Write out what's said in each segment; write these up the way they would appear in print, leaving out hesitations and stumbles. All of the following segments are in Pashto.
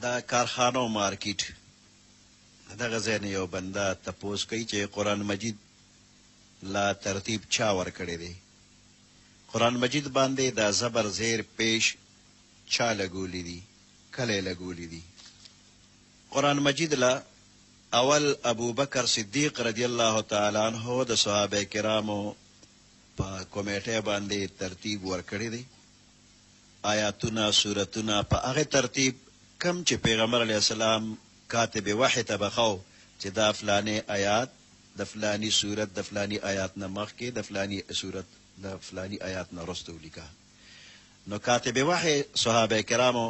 دا کارخانه او مارکیټ دغه ځای نه یو بنده تپوس کوي چې قرآن مجید لا ترتیب چا ورکړی دی؟ قرآن مجید باندې دا زبر زیر پیش چا لګولی دي؟ کله یې لګولی دي؟ قرآن مجید لا اول ابو بکر صدیق رضی الله تعالی عنہ د صحابه کرامو په کمیټه باندې ترتیب ورکړی دی. آیاتونه سورتونه په هغه ترتیب کم چې پیغمبر علیه السلام کاتب وحی ته بخو چې دا فلانی آیات د فلانی سورت د فلانی آیات نه مخکې د فلانی سورت د فلانی آیات نه وروسته ولیکه. نو کاتب وحی صحابه کرامو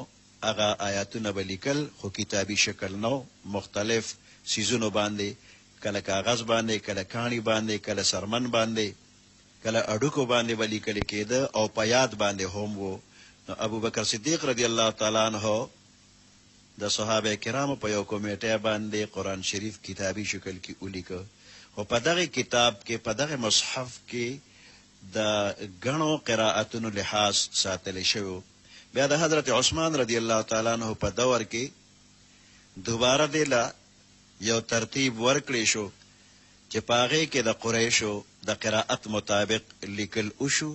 هغه آیاتونه به لیکل، خو کتابي شکل نو، مختلف سیزونو باندې، کله کاغذ باندې، کله کاڼي باندې، کله سرمن باندې، کله اډوکو باندې به لیکل کېده او په یاد باندې هم و. نو ابو بکر صدیق رضی الله تعالی عنہ د صحابه کرامو په یو کمیټه باندې قرآن شریف کتابي شکل کې ولیکه، خو په دغه کتاب کې په دغه مصحف کې د غنو قرائتونو لحاظ ساتل شوی. بیا د حضرت عثمان رضی الله تعالی عنہ په دور کې دوباره دی لا یو ترتیب ورکړی شو چې په هغې کې د قریشو د قرائت مطابق لیکل وشو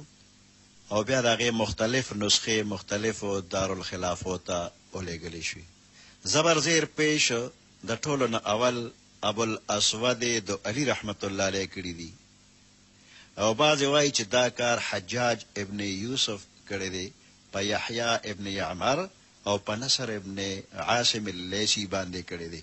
او بیا د هغې مختلف نسخې مختلفو دارالخلافو ته ولېږلې شوې. زبر زیر پیش د ټولو نه اول ابوالاسود د علي رحمت الله علیه کړي دي، او بعضې وایي چې دا کار حجاج ابن یوسف کړی دی په یحیی ابن یعمر او په نصر ابن عاصم اللیثي باندې کړی دی.